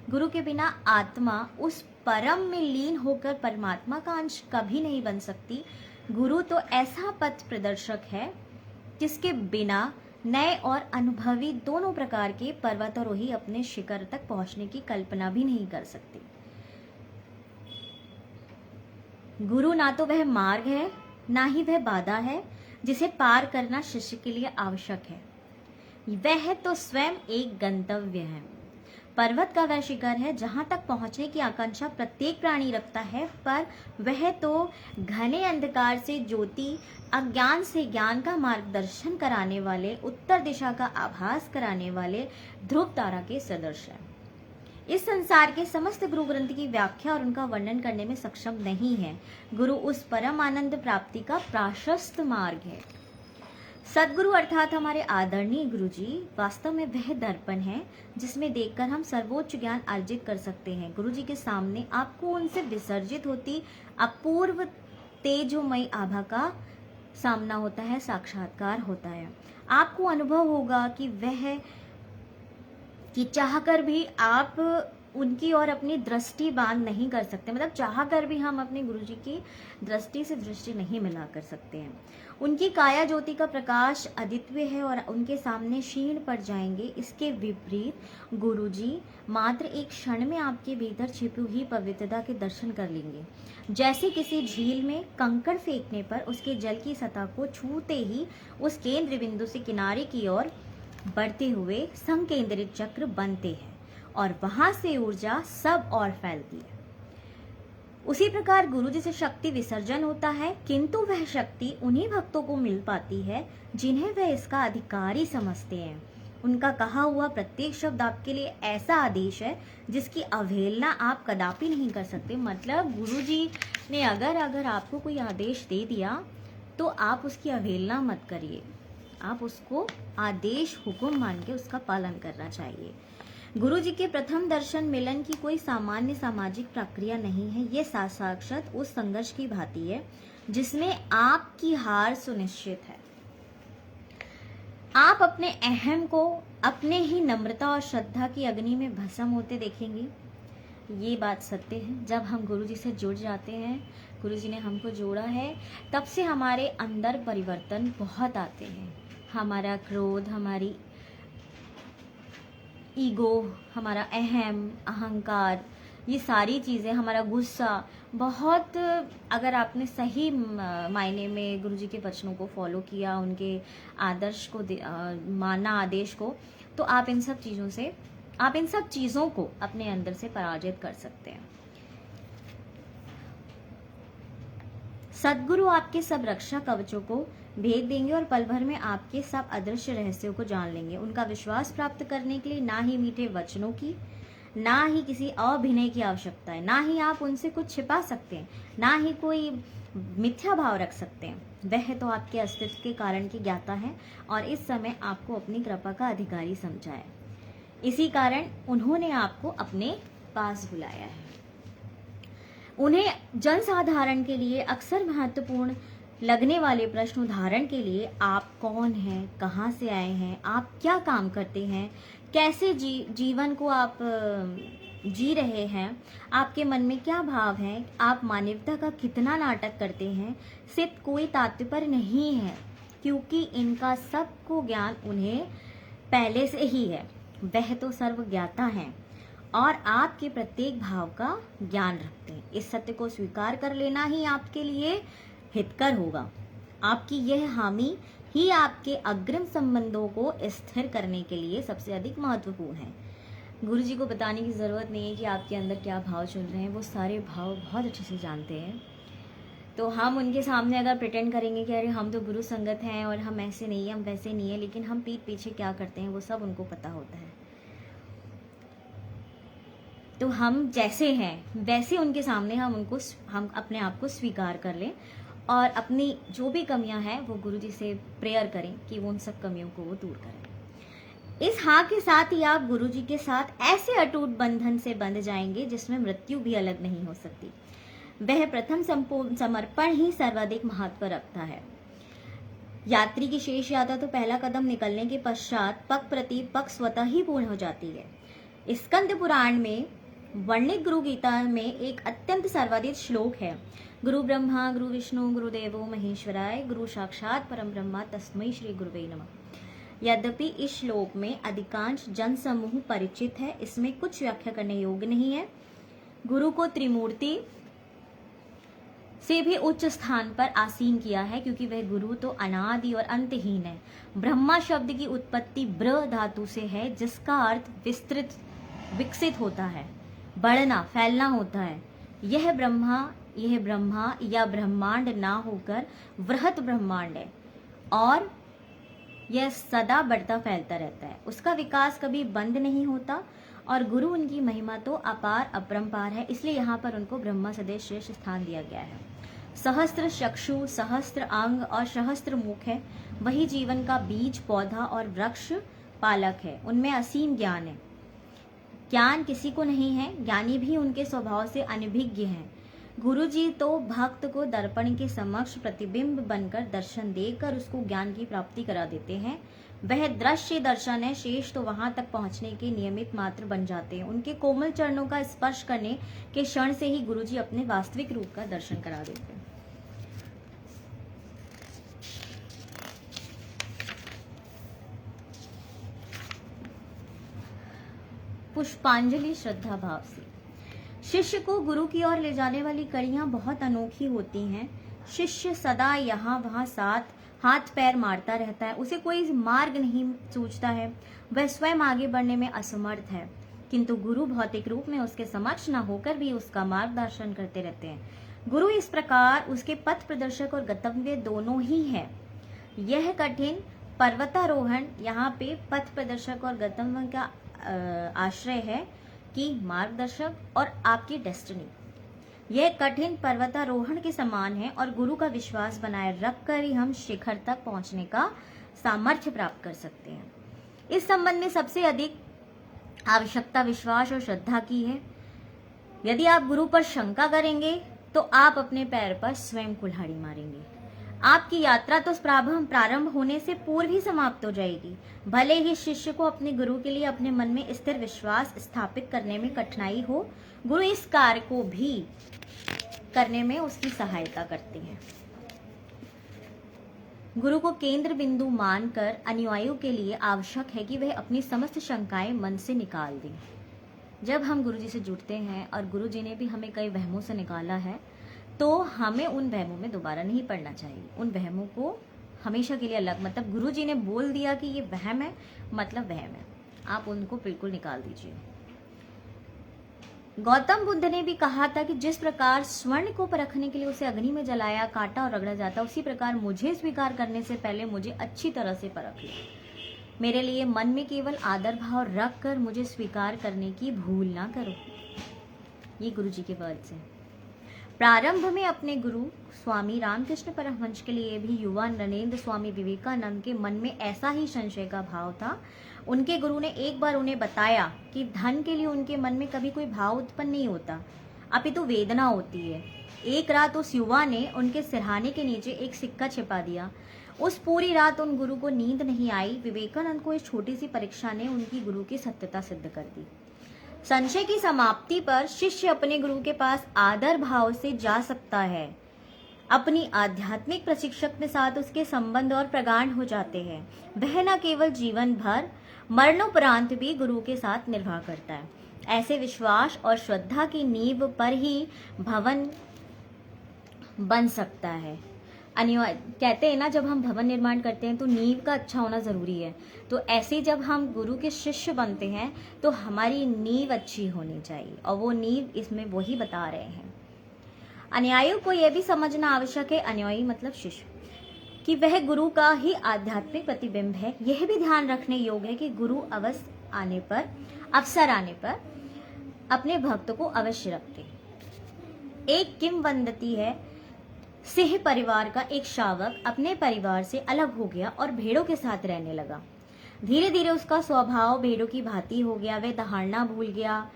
गुरु के बिना आत्मा उस परम में लीन होकर परमात्मा का अंश कभी नहीं बन सकती। गुरु तो ऐसा पथ प्रदर्शक है जिसके बिना नए और अनुभवी दोनों प्रकार के पर्वतारोही अपने शिखर तक पहुंचने की कल्पना भी नहीं कर सकते। गुरु ना तो वह मार्ग है, ना ही वह बाधा है जिसे पार करना शिष्य के लिए आवश्यक है। वह तो स्वयं एक गंतव्य है। पर्वत का वह शिखर है जहां तक पहुंचने की आकांक्षा प्रत्येक प्राणी रखता है, पर वह तो घने अंधकार से ज्योति, अज्ञान से ज्ञान का मार्गदर्शन कराने वाले, उत्तर दिशा का आभास कराने वाले ध्रुव तारा के सदृश है। इस संसार के समस्त गुरु ग्रंथ की व्याख्या और उनका वर्णन करने में सक्षम नहीं है। गुरु उस परम आनंद प्राप्ति का प्रशस्त मार्ग है। सदगुरु अर्थात हमारे आदरणीय गुरु जी वास्तव में वह दर्पण है जिसमें देखकर हम सर्वोच्च ज्ञान अर्जित कर सकते हैं। गुरु जी के सामने आपको उनसे विसर्जित होती अपूर्व तेजोमयी आभा का सामना होता है, साक्षात्कार होता है। आपको अनुभव होगा कि चाहकर भी आप उनकी ओर अपनी दृष्टि बांध नहीं कर सकते, मतलब चाहकर भी हम अपने गुरुजी की दृष्टि से दृष्टि नहीं मिला कर सकते हैं। उनकी काया ज्योति का प्रकाश अद्वितीय है और उनके सामने क्षीण पड़ जाएंगे। इसके विपरीत गुरुजी मात्र एक क्षण में आपके भीतर छिपी हुई पवित्रता के दर्शन कर लेंगे। जैसे किसी झील में कंकड़ फेंकने पर उसके जल की सतह को छूते ही उस केंद्र बिंदु से किनारे की ओर बढ़ते हुए संकेंद्रित चक्र बनते हैं और वहां से ऊर्जा सब और फैलती है। उसी प्रकार गुरु जी से शक्ति विसर्जन होता है, किंतु वह शक्ति उन्हीं भक्तों को मिल पाती है जिन्हें वह इसका अधिकारी समझते हैं। उनका कहा हुआ प्रत्येक शब्द आपके लिए ऐसा आदेश है जिसकी अवहेलना आप कदापि नहीं कर सकते। मतलब गुरु जी ने अगर आपको कोई आदेश दे दिया तो आप उसकी अवहेलना मत करिए, आप उसको आदेश हुक्म मान के उसका पालन करना चाहिए। गुरु जी के प्रथम दर्शन मिलन की कोई सामान्य सामाजिक प्रक्रिया नहीं है। ये साक्षात उस संघर्ष की भांति है जिसमें आपकी हार सुनिश्चित है। आप अपने अहम को अपने ही नम्रता और श्रद्धा की अग्नि में भस्म होते देखेंगे। ये बात सत्य है। जब हम गुरु जी से जुड़ जाते हैं, गुरु जी ने हमको जोड़ा है, तब से हमारे अंदर परिवर्तन बहुत आते हैं। हमारा क्रोध, हमारी ईगो, हमारा अहम, अहंकार, ये सारी चीज़ें, हमारा गुस्सा बहुत, अगर आपने सही मायने में गुरुजी के वचनों को फॉलो किया, उनके आदर्श को माना, आदेश को, तो आप इन सब चीज़ों को अपने अंदर से पराजित कर सकते हैं। सद्गुरु आपके सब रक्षा कवचों को भेद देंगे और पल भर में आपके सब अदृश्य रहस्यों को जान लेंगे। उनका विश्वास प्राप्त करने के लिए ना ही मीठे वचनों की, ना ही किसी अभिनय की आवश्यकता है, ना ही आप उनसे कुछ छिपा सकते हैं, ना ही कोई मिथ्या भाव रख सकते हैं। वह तो आपके अस्तित्व के कारण की ज्ञाता है और इस समय आपको अपनी कृपा का अधिकारी समझा है। इसी कारण उन्होंने आपको अपने पास बुलाया है। उन्हें जनसाधारण के लिए अक्सर महत्वपूर्ण लगने वाले प्रश्न, उदाहरण के लिए आप कौन हैं, कहाँ से आए हैं, आप क्या काम करते हैं, कैसे जीवन को आप जी रहे हैं, आपके मन में क्या भाव है, आप मानवता का कितना नाटक करते हैं, सिर्फ कोई तात्पर्य नहीं है, क्योंकि इनका सबको ज्ञान उन्हें पहले से ही है। वह तो सर्वज्ञाता हैं और आपके प्रत्येक भाव का ज्ञान रखते हैं। इस सत्य को स्वीकार कर लेना ही आपके लिए हितकर होगा। आपकी यह हामी ही आपके अग्रिम संबंधों को स्थिर करने के लिए सबसे अधिक महत्वपूर्ण है। गुरु जी को बताने की ज़रूरत नहीं है कि आपके अंदर क्या भाव चल रहे हैं, वो सारे भाव बहुत अच्छे से जानते हैं। तो हम उनके सामने अगर प्रिटेंड करेंगे कि अरे हम तो गुरु संगत हैं और हम ऐसे नहीं हैं, हम वैसे नहीं हैं, लेकिन हम पीठ पीछे क्या करते हैं वो सब उनको पता होता है। तो हम जैसे हैं वैसे उनके सामने हम अपने आप को स्वीकार कर लें और अपनी जो भी कमियां हैं वो गुरु जी से प्रेयर करें कि वो उन सब कमियों को वो दूर करें। इस हाँ के साथ ही आप गुरु जी के साथ ऐसे अटूट बंधन से बंध जाएंगे जिसमें मृत्यु भी अलग नहीं हो सकती। वह प्रथम समर्पण ही सर्वाधिक महत्व रखता है। यात्री की शेष यात्रा तो पहला कदम निकलने के पश्चात पग प्रति पग स्वतः ही पूर्ण हो जाती है। स्कंद पुराण में वर्णित गुरु गीता में एक अत्यंत सर्वाधिक श्लोक है, गुरु ब्रह्मा गुरु विष्णु गुरुदेवो महेश्वराय गुरु साक्षात परम ब्रह्मा तस्मै श्री गुरुवे नमः। यद्यपि इस श्लोक में अधिकांश जन समूह परिचित है, इसमें कुछ व्याख्या करने योग्य नहीं है। गुरु को त्रिमूर्ति से भी उच्च स्थान पर आसीन किया है, क्योंकि वह गुरु तो अनादि और अंतहीन है। ब्रह्मा शब्द की उत्पत्ति ब्र धातु से है, जिसका अर्थ विस्तृत, विकसित होता है, बढ़ना, फैलना होता है। यह ब्रह्मा या ब्रह्मांड ना होकर वृहत ब्रह्मांड है और यह सदा बढ़ता फैलता रहता है। उसका विकास कभी बंद नहीं होता और गुरु उनकी महिमा तो अपार अपरंपार है, इसलिए यहाँ पर उनको ब्रह्मा सदेश श्रेष्ठ स्थान दिया गया है। सहस्त्र चक्षु, सहस्त्र अंग और सहस्त्र मुख है, वही जीवन का बीज, पौधा और वृक्ष पालक है। उनमें असीम ज्ञान है, ज्ञान किसी को नहीं है, ज्ञानी भी उनके स्वभाव से अनभिज्ञ हैं। गुरु जी तो भक्त को दर्पण के समक्ष प्रतिबिंब बनकर दर्शन देकर उसको ज्ञान की प्राप्ति करा देते हैं। वह दृश्य दर्शन है, शेष तो वहां तक पहुंचने के नियमित मात्र बन जाते हैं। उनके कोमल चरणों का स्पर्श करने के क्षण से ही गुरु जी अपने वास्तविक रूप का दर्शन करा देते हैं। पुष्पांजलि श्रद्धा भाव से। शिष्य को गुरु की ओर ले जाने वाली कड़ियां बहुत अनोखी होती हैं। शिष्य सदा यहाँ वहाँ साथ हाथ पैर मारता रहता है, उसे कोई मार्ग नहीं सूझता है, वह स्वयं आगे बढ़ने में असमर्थ है, किंतु गुरु भौतिक रूप में उसके समक्ष न होकर भी उसका मार्गदर्शन करते रहते हैं। गुरु इस प्रकार उसके पथ प्रदर्शक और गंतव्य दोनों ही है। यह कठिन पर्वतारोहण यहाँ पे पथ प्रदर्शक और गंतव्य का आश्रय है कि मार्गदर्शक और आपकी डेस्टिनी। यह कठिन पर्वतारोहण के समान है और गुरु का विश्वास बनाए रखकर ही हम शिखर तक पहुंचने का सामर्थ्य प्राप्त कर सकते हैं। इस संबंध में सबसे अधिक आवश्यकता विश्वास और श्रद्धा की है। यदि आप गुरु पर शंका करेंगे तो आप अपने पैर पर स्वयं कुल्हाड़ी मारेंगे। आपकी यात्रा तो प्रारंभ होने से पूर्व ही समाप्त हो जाएगी। भले ही शिष्य को अपने गुरु के लिए अपने मन में स्थिर विश्वास स्थापित करने में कठिनाई हो, गुरु इस कार्य को भी करने में उसकी सहायता करते हैं। गुरु को केंद्र बिंदु मानकर अनुयायियों के लिए आवश्यक है कि वह अपनी समस्त शंकाएं मन से निकाल दें। जब हम गुरु जी से जुड़ते हैं और गुरु जी ने भी हमें कई वहमों से निकाला है, तो हमें उन वहमों में दोबारा नहीं पड़ना चाहिए। उन वहमों को हमेशा के लिए अलग, मतलब गुरु जी ने बोल दिया कि ये वहम है, मतलब वहम है, आप उनको बिल्कुल निकाल दीजिए। गौतम बुद्ध ने भी कहा था कि जिस प्रकार स्वर्ण को परखने के लिए उसे अग्नि में जलाया, काटा और रगड़ा जाता, उसी प्रकार मुझे स्वीकार करने से पहले मुझे अच्छी तरह से परख लो। मेरे लिए मन में केवल आदर भाव रख कर मुझे स्वीकार करने की भूल ना करो। ये गुरु जी के वर्ड से। प्रारंभ में अपने गुरु स्वामी रामकृष्ण परमहंस के लिए भी युवा नरेंद्र स्वामी विवेकानंद के मन में ऐसा ही संशय का भाव था। उनके गुरु ने एक बार उन्हें बताया कि धन के लिए उनके मन में कभी कोई भाव उत्पन्न नहीं होता, अपितु वेदना होती है। एक रात उस युवा ने उनके सिरहाने के नीचे एक सिक्का छिपा दिया। उस पूरी रात उन गुरु को नींद नहीं आई। विवेकानंद को इस छोटी सी परीक्षा ने उनकी गुरु की सत्यता सिद्ध कर दी। संशय की समाप्ति पर शिष्य अपने गुरु के पास आदर भाव से जा सकता है। अपनी आध्यात्मिक प्रशिक्षक के साथ उसके संबंध और प्रगाढ़ हो जाते हैं। वह न केवल जीवन भर मरणोपरांत भी गुरु के साथ निर्वाह करता है। ऐसे विश्वास और श्रद्धा की नींव पर ही भवन बन सकता है। अनिवार्य कहते हैं ना, जब हम भवन निर्माण करते हैं तो नींव का अच्छा होना जरूरी है। तो ऐसे जब हम गुरु के शिष्य बनते हैं तो हमारी नींव अच्छी होनी चाहिए, और वो नींव इसमें वही बता रहे हैं। अनुयायियों को यह भी समझना आवश्यक है, अनुयायी मतलब शिष्य, कि वह गुरु का ही आध्यात्मिक प्रतिबिंब है। यह भी ध्यान रखने योग्य है कि गुरु अवसर आने पर अपने भक्त को अवश्य रखते। एक किंवदंती है, सिंह परिवार का एक शावक अपने परिवार से अलग हो गया और भेड़ों के साथ रहने लगा। धीरे धीरे उसका स्वभाव भेड़ों की भांति हो गया। वह दहाड़ना भूल गया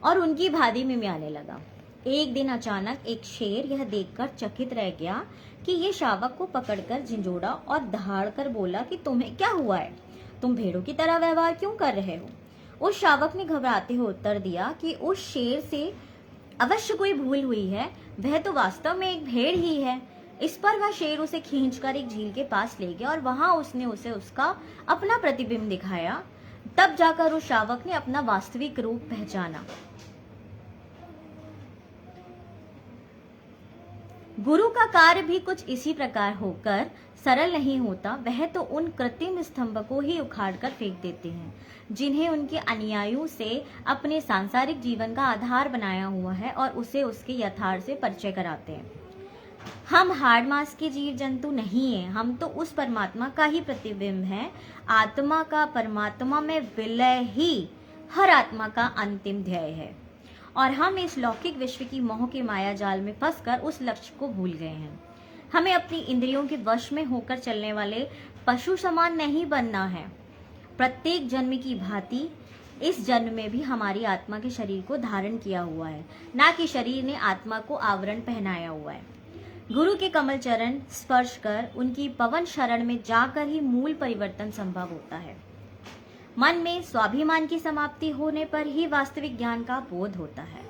और उनकी भांति में आने लगा। एक दिन अचानक एक शेर यह देखकर चकित रह गया कि ये शावक को पकड़कर झिंझोड़ा और दहाड़कर बोला कि तुम्हें क्या हुआ है, तुम भेड़ों की तरह व्यवहार क्यों कर रहे हो। उस शावक ने घबराते हुए उत्तर दिया कि उस शेर से अवश्य कोई भूल हुई है, वह तो वास्तव में एक भेड़ ही है। इस पर वह शेर उसे खींचकर एक झील के पास ले गया और वहां उसने उसे उसका अपना प्रतिबिंब दिखाया। तब जाकर उस शावक ने अपना वास्तविक रूप पहचाना। गुरु का कार्य भी कुछ इसी प्रकार होकर सरल नहीं होता। वह तो उन कृत्रिम स्तंभ को ही उखाड़कर फेंक देते हैं जिन्हें उनके अनुयायियों से अपने सांसारिक जीवन का आधार बनाया हुआ है, और उसे उसके यथार्थ से परिचय कराते हैं। हम हाड़ मांस के जीव जंतु नहीं हैं, हम तो उस परमात्मा का ही प्रतिबिंब हैं। आत्मा का परमात्मा में विलय ही हर आत्मा का अंतिम ध्येय है और हम इस लौकिक विश्व की मोह के माया जाल में फंसकर उस लक्ष्य को भूल गए हैं। हमें अपनी इंद्रियों के वश में होकर चलने वाले पशु समान नहीं बनना है। प्रत्येक जन्म की भांति इस जन्म में भी हमारी आत्मा के शरीर को धारण किया हुआ है, ना कि शरीर ने आत्मा को आवरण पहनाया हुआ है। गुरु के कमल चरण स्पर्श कर उनकी पवन शरण में जाकर ही मूल परिवर्तन संभव होता है। मन में स्वाभिमान की समाप्ति होने पर ही वास्तविक ज्ञान का बोध होता है।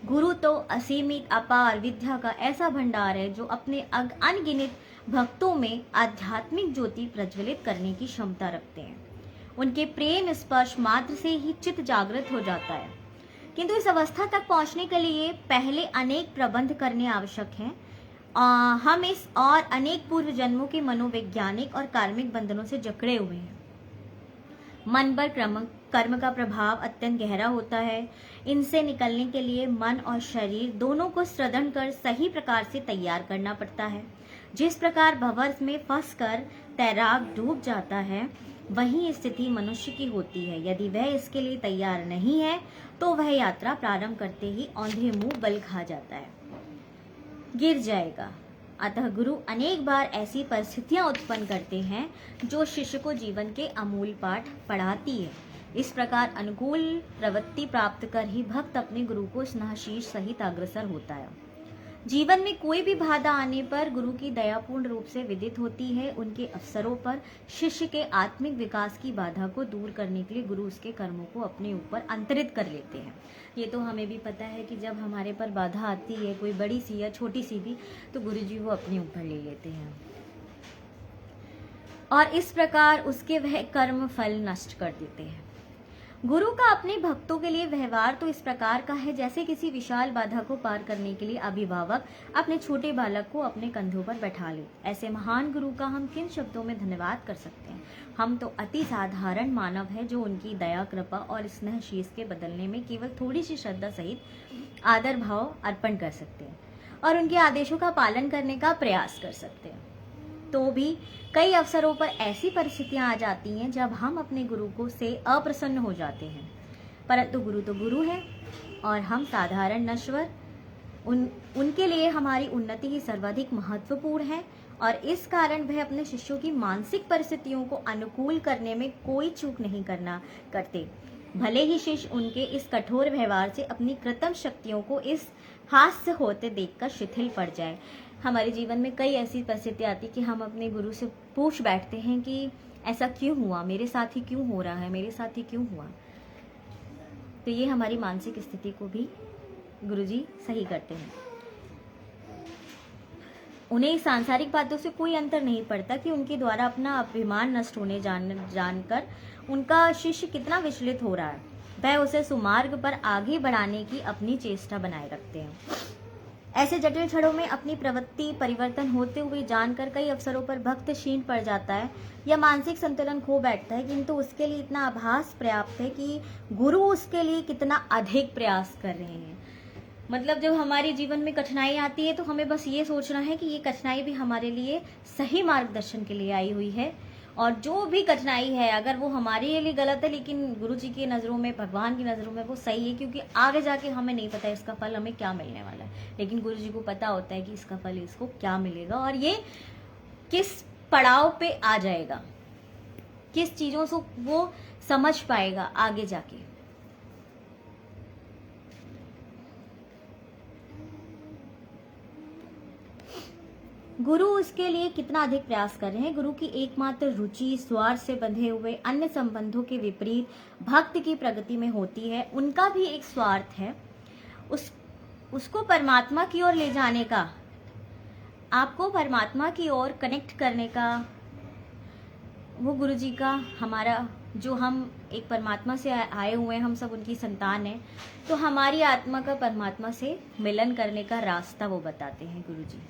गुरु तो असीमित अपार विद्या का ऐसा भंडार है जो अपने अनगिनत भक्तों में आध्यात्मिक ज्योति प्रज्वलित करने की क्षमता रखते हैं। उनके प्रेम स्पर्श मात्र से ही चित्त जागृत हो जाता है, किंतु इस अवस्था तक पहुंचने के लिए पहले अनेक प्रबंध करने आवश्यक हैं। हम इस और अनेक पूर्व जन्मों के मनोवैज्ञानिक और कार्मिक बंधनों से जकड़े हुए हैं। मन पर कर्म का प्रभाव अत्यंत गहरा होता है। इनसे निकलने के लिए मन और शरीर दोनों को सृदन कर सही प्रकार से तैयार करना पड़ता है। जिस प्रकार भंवर में फंसकर तैराक डूब जाता है, वही स्थिति मनुष्य की होती है। यदि वह इसके लिए तैयार नहीं है तो वह यात्रा प्रारंभ करते ही औंधे मुंह बल खा जाता है, गिर जाएगा। अतः गुरु अनेक बार ऐसी परिस्थितियां उत्पन्न करते हैं जो शिष्य को जीवन के अमूल पाठ पढ़ाती है। इस प्रकार अनुकूल प्रवृत्ति प्राप्त कर ही भक्त अपने गुरु को स्नेहशीष सहित अग्रसर होता है। जीवन में कोई भी बाधा आने पर गुरु की दया पूर्ण रूप से विदित होती है। उनके अवसरों पर शिष्य के आत्मिक विकास की बाधा को दूर करने के लिए गुरु उसके कर्मों को अपने ऊपर अंतरित कर लेते हैं। ये तो हमें भी पता है कि जब हमारे पर बाधा आती है, कोई बड़ी सी या छोटी सी भी, तो गुरु जी वो अपने ऊपर ले लेते हैं और इस प्रकार उसके वह कर्म फल नष्ट कर देते हैं। गुरु का अपने भक्तों के लिए व्यवहार तो इस प्रकार का है जैसे किसी विशाल बाधा को पार करने के लिए अभिभावक अपने छोटे बालक को अपने कंधों पर बैठा ले। ऐसे महान गुरु का हम किन शब्दों में धन्यवाद कर सकते हैं। हम तो अति साधारण मानव है जो उनकी दया कृपा और स्नेह शीश के बदलने में केवल थोड़ी सी श्रद्धा सहित आदर भाव अर्पण कर सकते हैं और उनके आदेशों का पालन करने का प्रयास कर सकते हैं। तो भी कई अवसरों पर ऐसी परिस्थितियां आ जाती हैं जब हम अपने गुरु को से अप्रसन्न हो जाते हैं, परंतु गुरु तो गुरु है और हम साधारण नश्वर। उनके लिए हमारी उन्नति ही सर्वाधिक महत्वपूर्ण है और इस कारण वह अपने शिष्यों की मानसिक परिस्थितियों को अनुकूल करने में कोई चूक नहीं करते। भले ही शिष्य उनके इस कठोर व्यवहार से अपनी कृत्रिम शक्तियों को इस हास्य होते देखकर शिथिल पड़ जाए। हमारे जीवन में कई ऐसी परिस्थिति आती कि हम अपने गुरु से पूछ बैठते हैं कि ऐसा क्यों हुआ, मेरे साथ ही क्यों हो रहा है, मेरे साथ ही क्यों हुआ। तो ये हमारी मानसिक स्थिति को भी गुरुजी सही करते हैं। उन्हें सांसारिक बातों से कोई अंतर नहीं पड़ता कि उनके द्वारा अपना अभिमान नष्ट होने जानकर उनका शिष्य कितना विचलित हो रहा है। वह उसे सुमार्ग पर आगे बढ़ाने की अपनी चेष्टा बनाए रखते हैं। ऐसे जटिल क्षणों में अपनी प्रवृत्ति परिवर्तन होते हुए जानकर कई अवसरों पर भक्त क्षीण पड़ जाता है या मानसिक संतुलन खो बैठता है, किंतु उसके लिए इतना आभास पर्याप्त है कि गुरु उसके लिए कितना अधिक प्रयास कर रहे हैं। मतलब जब हमारे जीवन में कठिनाई आती है तो हमें बस ये सोचना है कि ये कठिनाई भी हमारे लिए सही मार्गदर्शन के लिए आई हुई है और जो भी कठिनाई है अगर वो हमारे लिए गलत है लेकिन गुरु जी की नज़रों में, भगवान की नज़रों में वो सही है, क्योंकि आगे जाके हमें नहीं पता इसका फल हमें क्या मिलने वाला है, लेकिन गुरु जी को पता होता है कि इसका फल इसको क्या मिलेगा और ये किस पड़ाव पे आ जाएगा, किस चीज़ों से वो समझ पाएगा आगे जाके। गुरु उसके लिए कितना अधिक प्रयास कर रहे हैं। गुरु की एकमात्र रुचि स्वार्थ से बंधे हुए अन्य संबंधों के विपरीत भक्त की प्रगति में होती है। उनका भी एक स्वार्थ है, उसको परमात्मा की ओर ले जाने का, आपको परमात्मा की ओर कनेक्ट करने का। वो गुरु जी का हमारा, जो हम एक परमात्मा से आए हुए हैं, हम सब उनकी संतान हैं, तो हमारी आत्मा का परमात्मा से मिलन करने का रास्ता वो बताते हैं गुरु जी।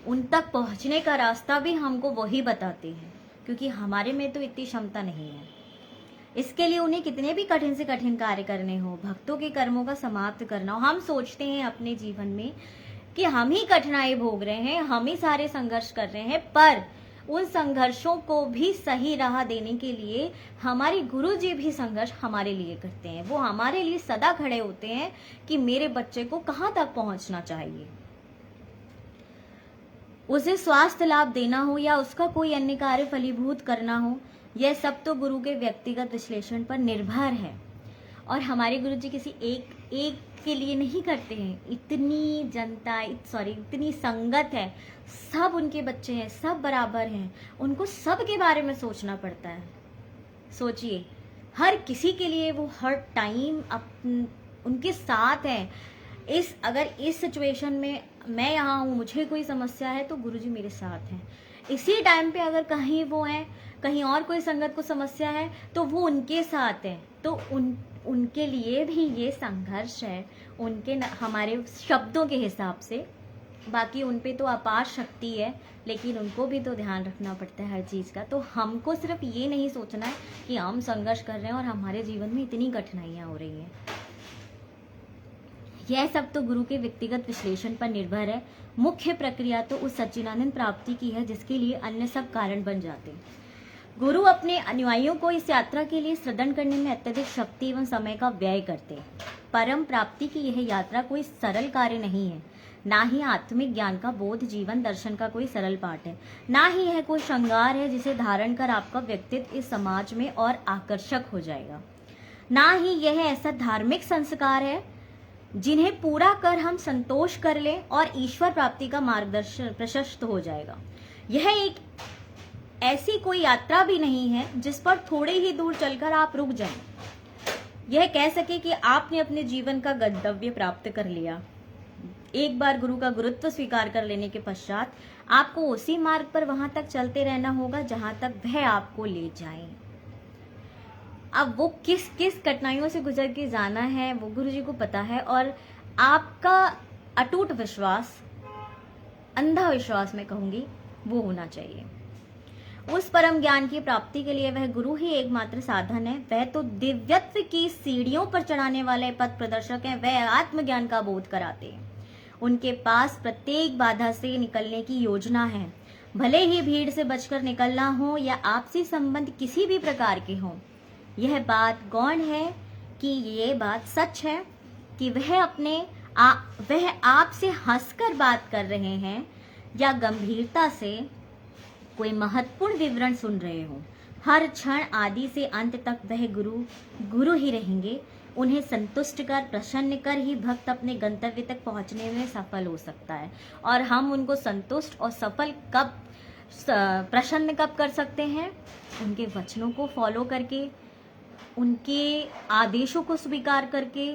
उन तक पहुंचने का रास्ता भी हमको वही बताते हैं, क्योंकि हमारे में तो इतनी क्षमता नहीं है। इसके लिए उन्हें कितने भी कठिन से कठिन कार्य करने हो, भक्तों के कर्मों का समाप्त करना हो। हम सोचते हैं अपने जीवन में कि हम ही कठिनाई भोग रहे हैं, हम ही सारे संघर्ष कर रहे हैं, पर उन संघर्षों को भी सही राह देने के लिए हमारे गुरु जी भी संघर्ष हमारे लिए करते हैं। वो हमारे लिए सदा खड़े होते हैं कि मेरे बच्चे को कहाँ तक पहुंचना चाहिए। उसे स्वास्थ्य लाभ देना हो या उसका कोई अन्य कार्य फलीभूत करना हो, यह सब तो गुरु के व्यक्तिगत विश्लेषण पर निर्भर है। और हमारे गुरु जी किसी एक के लिए नहीं करते हैं। इतनी जनता, इतनी संगत है, सब उनके बच्चे हैं, सब बराबर हैं, उनको सब के बारे में सोचना पड़ता है। सोचिए, हर किसी के लिए वो हर टाइम उनके साथ हैं। अगर इस सिचुएशन में मैं यहाँ हूँ, मुझे कोई समस्या है, तो गुरुजी मेरे साथ हैं। इसी टाइम पे अगर कहीं वो हैं, कहीं और कोई संगत को समस्या है, तो वो उनके साथ हैं। तो उनके लिए भी ये संघर्ष है, हमारे शब्दों के हिसाब से। बाकी उन पे तो अपार शक्ति है, लेकिन उनको भी तो ध्यान रखना पड़ता है हर चीज़ का। तो हमको सिर्फ ये नहीं सोचना है कि हम संघर्ष कर रहे हैं और हमारे जीवन में इतनी कठिनाइयाँ हो रही हैं। यह सब तो गुरु के व्यक्तिगत विश्लेषण पर निर्भर है। मुख्य प्रक्रिया तो उस सच्चिदानंद प्राप्ति की है जिसके लिए अन्य सब कारण बन जाते हैं। गुरु अपने अनुयायियों को इस यात्रा के लिए सृजन करने में अत्यधिक शक्ति एवं समय का व्यय करते हैं। परम प्राप्ति की यह यात्रा कोई सरल कार्य नहीं है, ना ही आत्मिक ज्ञान का बोध जीवन दर्शन का कोई सरल पाठ है, ना ही यह कोई श्रृंगार है जिसे धारण कर आपका व्यक्तित्व इस समाज में और आकर्षक हो जाएगा, ना ही यह ऐसा धार्मिक संस्कार है जिन्हें पूरा कर हम संतोष कर लें और ईश्वर प्राप्ति का मार्गदर्शन प्रशस्त हो जाएगा। यह एक ऐसी कोई यात्रा भी नहीं है जिस पर थोड़े ही दूर चलकर आप रुक जाएं, यह कह सके कि आपने अपने जीवन का गंतव्य प्राप्त कर लिया। एक बार गुरु का गुरुत्व स्वीकार कर लेने के पश्चात आपको उसी मार्ग पर वहां तक चलते रहना होगा जहां तक वह आपको ले जाए। अब वो किस किस कठिनाइयों से गुजर के जाना है वो गुरु जी को पता है, और आपका अटूट विश्वास, अंधा विश्वास मैं कहूंगी, वो होना चाहिए। उस परम ज्ञान की प्राप्ति के लिए वह गुरु ही एकमात्र साधन है। वह तो दिव्यत्व की सीढ़ियों पर चढ़ाने वाले पथ प्रदर्शक हैं। वह आत्मज्ञान का बोध कराते हैं। उनके पास प्रत्येक बाधा से निकलने की योजना है, भले ही भीड़ से बचकर निकलना हो या आपसी संबंध किसी भी प्रकार के हों। यह बात गौण है कि ये बात सच है कि वह आपसे हंसकर बात कर रहे हैं या गंभीरता से कोई महत्वपूर्ण विवरण सुन रहे हो। हर क्षण आदि से अंत तक वह गुरु ही रहेंगे। उन्हें संतुष्ट कर, प्रसन्न कर ही भक्त अपने गंतव्य तक पहुंचने में सफल हो सकता है। और हम उनको संतुष्ट और सफल प्रसन्न कब कर सकते हैं? उनके वचनों को फॉलो करके, उनके आदेशों को स्वीकार करके,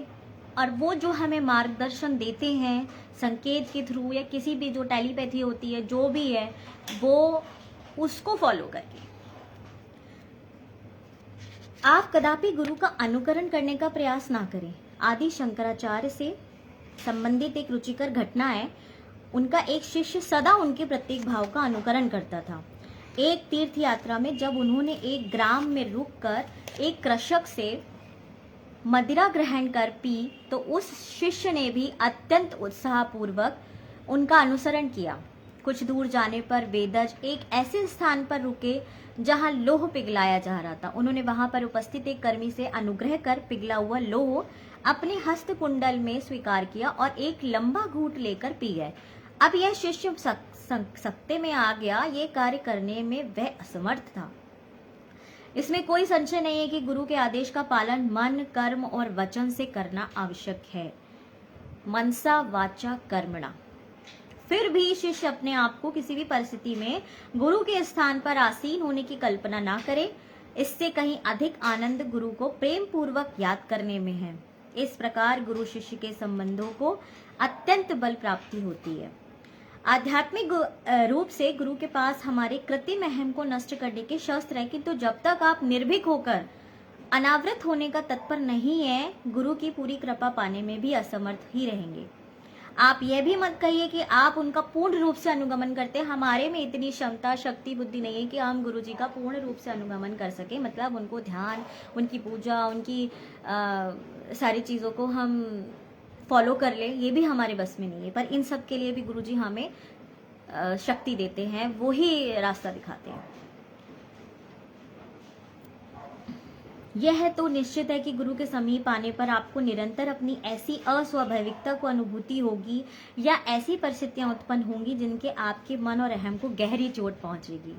और वो जो हमें मार्गदर्शन देते हैं संकेत के थ्रू या किसी भी जो टेलीपैथी होती है, जो भी है, वो उसको फॉलो करके। आप कदापि गुरु का अनुकरण करने का प्रयास ना करें। आदि शंकराचार्य से संबंधित एक रुचिकर घटना है। उनका एक शिष्य सदा उनके प्रत्येक भाव का अनुकरण करता था। एक तीर्थ यात्रा में जब उन्होंने एक ग्राम में रुककर एक कृषक से मदिरा ग्रहण कर पी, तो उस शिष्य ने भी अत्यंत उत्साहपूर्वक उनका अनुसरण किया। कुछ दूर जाने पर वेदज एक ऐसे स्थान पर रुके जहां लोह पिघलाया जा रहा था। उन्होंने वहां पर उपस्थित एक कर्मी से अनुग्रह कर पिघला हुआ लोह अपने हस्त कुंडल में स्वीकार किया और एक लंबा घूंट लेकर पी गए। अब यह शिष्य सकते में आ गया। ये कार्य करने में वह असमर्थ था। इसमें कोई संशय नहीं है कि गुरु के आदेश का पालन मन, कर्म और वचन से करना आवश्यक है। मनसा वाचा कर्मणा। फिर भी शिष्य अपने आप को किसी भी परिस्थिति में गुरु के स्थान पर आसीन होने की कल्पना ना करे। इससे कहीं अधिक आनंद गुरु को प्रेम पूर्वक याद करने में है। इस प्रकार गुरु शिष्य के संबंधों को अत्यंत बल प्राप्ति होती है। आध्यात्मिक रूप से गुरु के पास हमारे कृत्रिम अहम को नष्ट करने के शस्त्र है, किंतु जब तक आप निर्भीक होकर अनावृत होने का तत्पर नहीं है, गुरु की पूरी कृपा पाने में भी असमर्थ ही रहेंगे। आप यह भी मत कहिए कि आप उनका पूर्ण रूप से अनुगमन करते हैं। हमारे में इतनी क्षमता, शक्ति, बुद्धि नहीं है कि हम गुरु जी का पूर्ण रूप से अनुगमन कर सके। मतलब उनको ध्यान, उनकी पूजा, उनकी सारी चीज़ों को हम फॉलो कर ले, ये भी हमारे बस में नहीं है। पर इन सब के लिए भी गुरु जी हमें शक्ति देते हैं, वो ही रास्ता दिखाते हैं। यह तो निश्चित है कि गुरु के समीप आने पर आपको निरंतर अपनी ऐसी अस्वाभाविकता को अनुभूति होगी या ऐसी परिस्थितियां उत्पन्न होंगी जिनके आपके मन और अहम को गहरी चोट पहुंचेगी।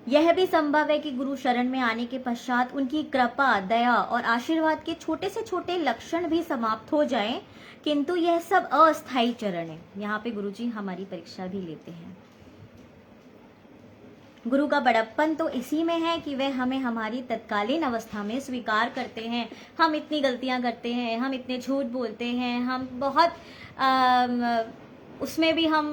यह भी संभव है कि गुरु शरण में आने के पश्चात उनकी कृपा, दया और आशीर्वाद के छोटे से छोटे लक्षण भी समाप्त हो जाएं, किंतु यह सब अस्थायी चरण है। यहाँ पे गुरु जी हमारी परीक्षा भी लेते हैं। गुरु का बड़प्पन तो इसी में है कि वह हमें हमारी तत्कालीन अवस्था में स्वीकार करते हैं। हम इतनी गलतियां करते हैं, हम इतने झूठ बोलते हैं, हम बहुत उसमें भी हम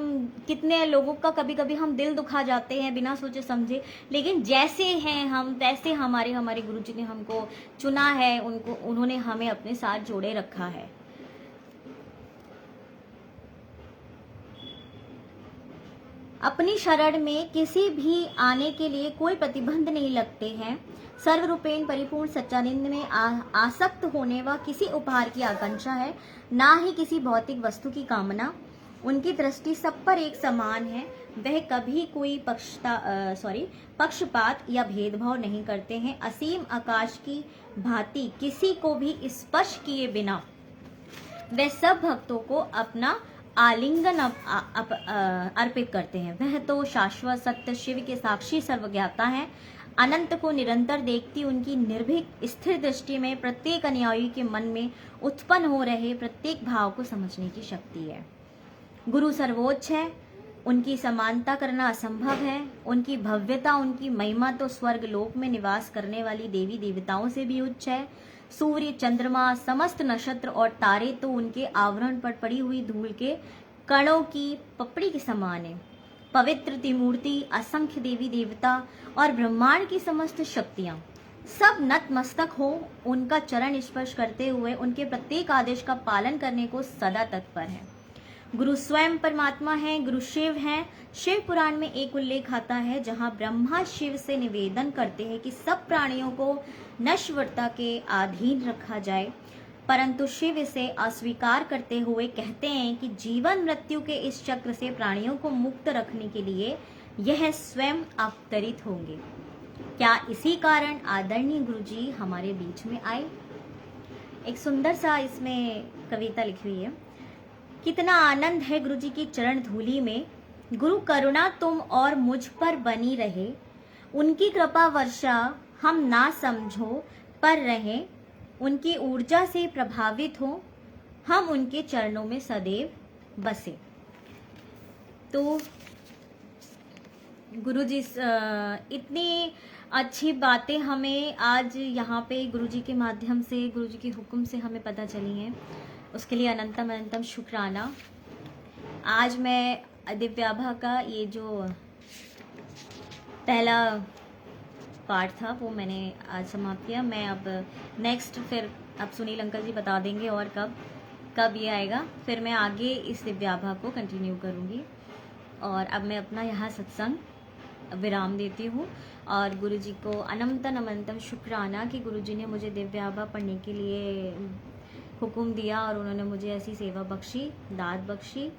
कितने लोगों का कभी कभी हम दिल दुखा जाते हैं बिना सोचे समझे, लेकिन जैसे हैं हम वैसे हमारे गुरु जी ने हमको चुना है, उन्होंने हमें अपने साथ जोड़े रखा है। अपनी शरण में किसी भी आने के लिए कोई प्रतिबंध नहीं लगते हैं। सर्वरूपेण परिपूर्ण सच्चानंद में आसक्त होने व किसी उपहार की आकांक्षा है, ना ही किसी भौतिक वस्तु की कामना। उनकी दृष्टि सब पर एक समान है। वह कभी कोई पक्षपात या भेदभाव नहीं करते हैं। असीम आकाश की भांति किसी को भी स्पर्श किए बिना वे सब भक्तों को अपना आलिंगन अर्पित करते हैं। वह तो शाश्वत सत्य शिव के साक्षी सर्वज्ञाता हैं। अनंत को निरंतर देखती उनकी निर्भीक स्थिर दृष्टि में प्रत्येक अनुयायी के मन में उत्पन्न हो रहे प्रत्येक भाव को समझने की शक्ति है। गुरु सर्वोच्च है, उनकी समानता करना असंभव है। उनकी भव्यता, उनकी महिमा तो स्वर्ग लोक में निवास करने वाली देवी देवताओं से भी उच्च है। सूर्य, चंद्रमा, समस्त नक्षत्र और तारे तो उनके आवरण पर पड़ी हुई धूल के कणों की पपड़ी के समान है। पवित्र त्रिमूर्ति, असंख्य देवी देवता और ब्रह्मांड की समस्त शक्तियां सब नतमस्तक हो उनका चरण स्पर्श करते हुए उनके प्रत्येक आदेश का पालन करने को सदा तत्पर है। गुरु स्वयं परमात्मा है, गुरु शिव हैं। शिव पुराण में एक उल्लेख आता है जहां ब्रह्मा शिव से निवेदन करते हैं कि सब प्राणियों को नश्वरता के अधीन रखा जाए, परंतु शिव इसे अस्वीकार करते हुए कहते हैं कि जीवन मृत्यु के इस चक्र से प्राणियों को मुक्त रखने के लिए यह स्वयं अवतरित होंगे। क्या इसी कारण आदरणीय गुरु जी हमारे बीच में आए? एक सुंदर सा इसमें कविता लिखी हुई है। कितना आनंद है गुरु जी की चरण धूलि में, गुरु करुणा तुम और मुझ पर बनी रहे। उनकी कृपा वर्षा हम ना समझो पर रहे, उनकी ऊर्जा से प्रभावित हो हम उनके चरणों में सदैव बसे। तो गुरु जी इतनी अच्छी बातें हमें आज यहाँ पे गुरु जी के माध्यम से, गुरु जी के हुक्म से हमें पता चली हैं, उसके लिए अनंतम अनंतम शुक्राना। आज मैं दिव्याभा का ये जो पहला पार्ट था वो मैंने आज समाप्त किया। मैं अब नेक्स्ट फिर अब सुनील अंकल जी बता देंगे और कब ये आएगा, फिर मैं आगे इस दिव्याभा को कंटिन्यू करूँगी। और अब मैं अपना यहाँ सत्संग विराम देती हूँ और गुरु जी को अनंतम अनंतम शुक्राना कि गुरु जी ने मुझे दिव्याभा पढ़ने के लिए हुक्म दिया और उन्होंने मुझे ऐसी सेवा बख्शी, दात बख्शी।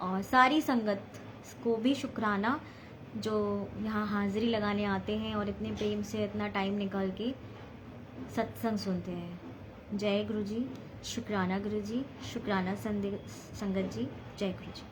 और सारी संगत को भी शुक्राना जो यहाँ हाजिरी लगाने आते हैं और इतने प्रेम से इतना टाइम निकाल के सत्संग सुनते हैं। जय गुरु जी, शुक्राना गुरु जी, शुक्राना संगत जी, जय गुरु जी।